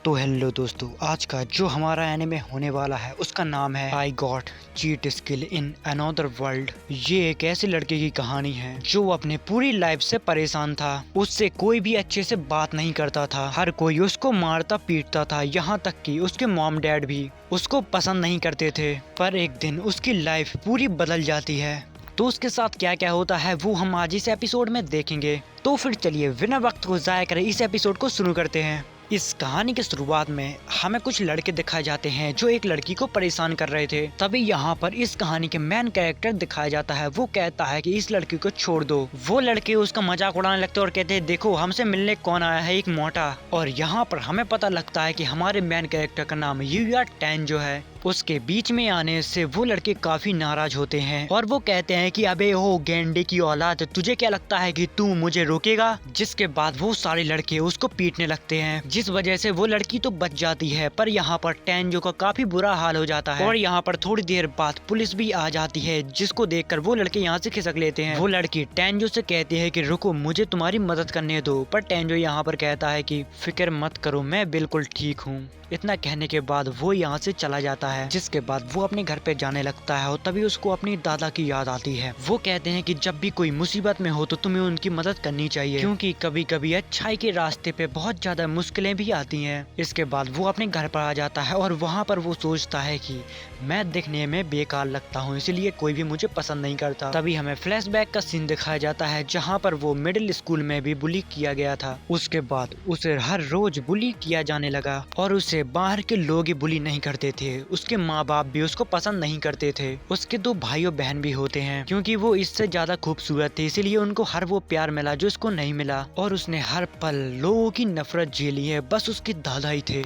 तो हेलो दोस्तों, आज का जो हमारा एनिमे होने वाला है उसका नाम है I got cheat skill in another world. ये एक ऐसे लड़के की कहानी है जो अपने पूरी लाइफ से परेशान था। उससे कोई भी अच्छे से बात नहीं करता था, हर कोई उसको मारता पीटता था, यहाँ तक कि उसके मॉम डैड भी उसको पसंद नहीं करते थे। पर एक दिन उसकी लाइफ पूरी बदल जाती है। तो उसके साथ क्या क्या होता है वो हम आज इस एपिसोड में देखेंगे। तो फिर चलिए बिना वक्त को जाया करे इस एपिसोड को शुरू करते हैं। इस कहानी की शुरुआत में हमें कुछ लड़के दिखाए जाते हैं जो एक लड़की को परेशान कर रहे थे। तभी यहाँ पर इस कहानी के मेन कैरेक्टर दिखाया जाता है। वो कहता है कि इस लड़की को छोड़ दो। वो लड़के उसका मजाक उड़ाने लगते और कहते हैं देखो हमसे मिलने कौन आया है, एक मोटा। और यहाँ पर हमें पता लगता है कि हमारे मेन कैरेक्टर का नाम यूया टैन जो है। उसके बीच में आने से वो लड़के काफी नाराज होते हैं और वो कहते हैं कि अबे हो गेंडे की औलाद, तुझे क्या लगता है कि तू मुझे रोकेगा। जिसके बाद वो सारे लड़के उसको पीटने लगते हैं, जिस वजह से वो लड़की तो बच जाती है। पर यहाँ पर टैंजो का काफी बुरा हाल हो जाता है और यहाँ पर थोड़ी देर बाद पुलिस भी आ जाती है, जिसको देखकर वो लड़के यहाँ से खिसक लेते हैं। वो लड़की टैंजो से कहती है कि रुको, मुझे तुम्हारी मदद करने दो। पर टैंजो यहाँ पर कहता है कि फिक्र मत करो, मैं बिल्कुल ठीक हूँ। इतना कहने के बाद वो यहाँ से चला जाता है। जिसके बाद वो अपने घर पे जाने लगता है और तभी उसको अपनी दादा की याद आती है। वो कहते हैं कि जब भी कोई मुसीबत में हो तो तुम्हें उनकी मदद करनी चाहिए, क्योंकि कभी कभी अच्छाई के रास्ते पे बहुत ज्यादा मुश्किलें भी आती हैं। इसके बाद वो अपने घर पर आ जाता है और वहाँ पर वो सोचता है कि मैं दिखने में बेकार लगता हूँ, इसलिए कोई भी मुझे पसंद नहीं करता। तभी हमें फ्लैशबैक का सीन दिखाया जाता है जहाँ पर वो मिडिल स्कूल में भी बुली किया गया था। उसके बाद उसे हर रोज बुली किया जाने लगा और उसे बाहर के लोग ही बुली नहीं करते थे। उसके माँ बाप भी उसको पसंद नहीं करते थे। उसके दो भाई और बहन भी होते हैं, क्योंकि वो इससे ज्यादा खूबसूरत थे, इसीलिए उनको हर वो प्यार मिला जो इसको नहीं मिला। और उसने हर पल लोगों की नफरत झेली है। बस उसके दादा ही थे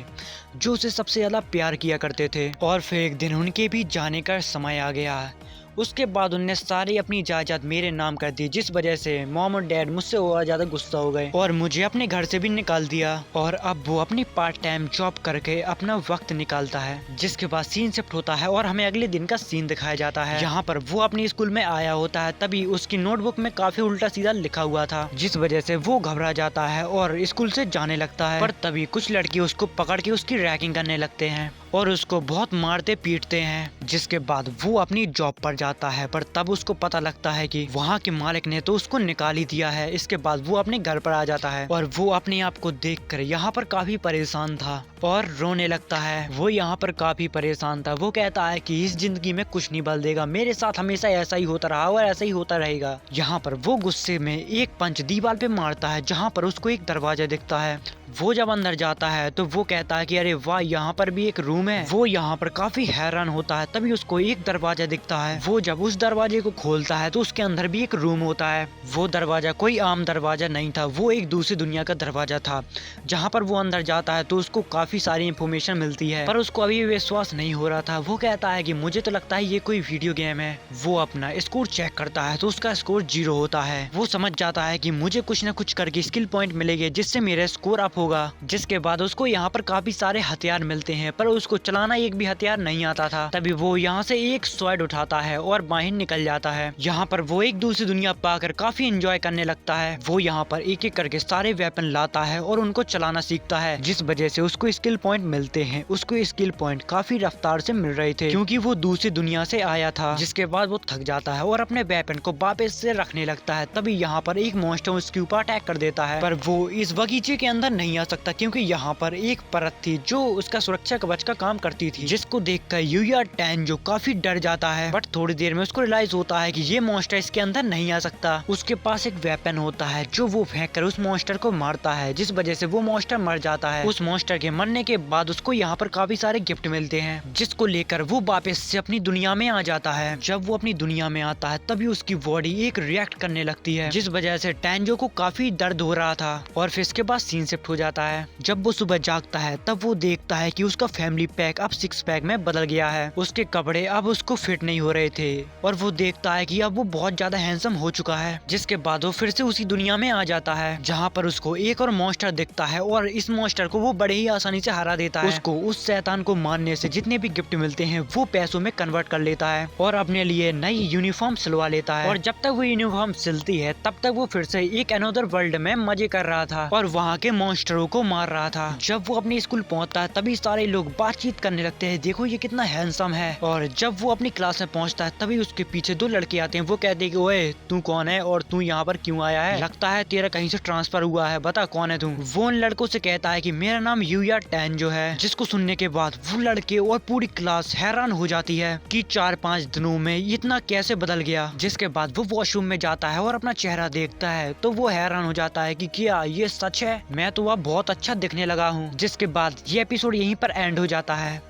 जो उसे सबसे ज्यादा प्यार किया करते थे। और फिर एक दिन उनके भी जाने का समय आ गया। उसके बाद उनने सारी अपनी जायदाद मेरे नाम कर दी, जिस वजह से मॉम और डैड मुझसे और ज्यादा गुस्सा हो गए और मुझे अपने घर से भी निकाल दिया। और अब वो अपनी पार्ट टाइम जॉब करके अपना वक्त निकालता है। जिसके बाद सीन शिफ्ट होता है और हमें अगले दिन का सीन दिखाया जाता है। यहाँ पर वो अपनी स्कूल में आया होता है, तभी उसकी नोटबुक में काफी उल्टा सीधा लिखा हुआ था, जिस वजह से वो घबरा जाता है और स्कूल से जाने लगता है। पर तभी कुछ लड़के उसको पकड़ के उसकी रैगिंग करने लगते हैं और उसको बहुत मारते पीटते हैं। जिसके बाद वो अपनी जॉब पर जाता है, पर तब उसको पता लगता है कि वहाँ के मालिक ने तो उसको निकाल ही दिया है। इसके बाद वो अपने घर पर आ जाता है और वो अपने आप को देखकर यहाँ पर काफी परेशान था और रोने लगता है। वो यहाँ पर काफी परेशान था। वो कहता है कि इस जिंदगी में कुछ नहीं बदलेगा, मेरे साथ हमेशा ऐसा ही होता रहा और ऐसा ही होता रहेगा। यहाँ पर वो गुस्से में एक पंच दीवार पे मारता है, जहाँ पर उसको एक दरवाजा दिखता है। वो जब अंदर जाता है तो वो कहता है कि अरे वाह, यहाँ पर भी एक रूम है। वो यहाँ पर काफी हैरान होता है, तभी उसको एक दरवाजा दिखता है। वो जब उस दरवाजे को खोलता है तो उसके अंदर भी एक रूम होता है। वो दरवाजा कोई आम दरवाजा नहीं था, वो एक दूसरी दुनिया का दरवाजा था। जहाँ पर वो अंदर जाता है तो उसको काफी सारी इंफॉर्मेशन मिलती है, पर उसको अभी विश्वास नहीं हो रहा था। वो कहता है कि मुझे तो लगता है ये कोई वीडियो गेम है। वो अपना स्कोर चेक करता है तो उसका स्कोर 0 होता है। वो समझ जाता है कि मुझे कुछ न कुछ करके स्किल पॉइंट मिलेंगे जिससे मेरा स्कोर अप होगा। जिसके बाद उसको यहाँ पर काफी सारे हथियार मिलते हैं, पर उसको चलाना एक भी हथियार नहीं आता था। तभी वो यहाँ से एक स्वॉर्ड उठाता है और बाहर निकल जाता है। यहाँ पर वो एक दूसरी दुनिया पाकर काफी एंजॉय करने लगता है। वो यहाँ पर एक एक करके सारे वेपन लाता है और उनको चलाना सीखता है, जिस वजह से उसको स्किल पॉइंट मिलते हैं। उसको स्किल पॉइंट काफी रफ्तार से मिल रहे थे, क्योंकि वो दूसरी दुनिया से आया था। जिसके बाद वो थक जाता है और अपने वेपन को वापस से रखने लगता है। तभी यहाँ पर एक मॉन्स्टर उसके ऊपर अटैक कर देता है, पर वो इस बगीचे के अंदर नहीं आ सकता, क्योंकि यहाँ पर एक परत थी जो उसका सुरक्षा कवच का काम करती थी, जिसको देखकर यूया टैन जो काफी डर जाता है। बट थोड़ी देर में उसको रियलाइज होता है कि ये मॉन्स्टर इसके अंदर नहीं आ सकता। उसके पास एक वेपन होता है जो वो फेंक कर उस मॉन्स्टर को मारता है, जिस वजह से वो मॉन्स्टर मर जाता है। उस मॉन्स्टर के मरने के बाद उसको यहाँ पर काफी सारे गिफ्ट मिलते हैं, जिसको लेकर वो वापस से अपनी दुनिया में आ जाता है। जब वो अपनी दुनिया में आता है तभी उसकी बॉडी एक रिएक्ट करने लगती है, जिस वजह से टैंजो को काफी दर्द हो रहा था। और फिर इसके बाद सीन शिफ्ट हो जाता है। जब वो सुबह जागता है तब वो देखता है कि उसका फैमिली पैक अब 6 पैक में बदल गया है। उसके कपड़े अब उसको फिट नहीं हो रहे थे और वो देखता है कि अब वो बहुत ज्यादा हैंडसम हो चुका है। जिसके बाद वो फिर से उसी दुनिया में आ जाता है, जहाँ पर उसको एक और मॉन्स्टर दिखता है और इस मॉन्स्टर को वो बड़े ही आसानी से हरा देता है। उसको उस शैतान को मारने से जितने भी गिफ्ट मिलते हैं वो पैसों में कन्वर्ट कर लेता है और अपने लिए नई यूनिफॉर्म सिलवा लेता है। और जब तक वो यूनिफॉर्म सिलती है तब तक वो फिर से एक अनदर वर्ल्ड में मजे कर रहा था और वहाँ के मॉन्स्टर गैंगस्टरों को मार रहा था। जब वो अपने स्कूल पहुंचता है तभी सारे लोग बातचीत करने लगते हैं, देखो ये कितना हैंडसम है। और जब वो अपनी क्लास में पहुंचता है तभी उसके पीछे दो लड़के आते हैं। वो कहते हैं कि ओए तू कौन है और तू यहाँ पर क्यों आया है, लगता है तेरा कहीं से ट्रांसफर हुआ है, बता कौन है तू। वो उन लड़कों से कहता है कि मेरा नाम यूया टैन है। जिसको सुनने के बाद वो लड़के और पूरी क्लास हैरान हो जाती है कि 4-5 दिनों में इतना कैसे बदल गया। जिसके बाद वो वॉशरूम में जाता है और अपना चेहरा देखता है तो वो हैरान हो जाता है कि क्या ये सच है, मैं तो अब बहुत अच्छा दिखने लगा हूँ। जिसके बाद ये एपिसोड यहीं पर एंड हो जाता है।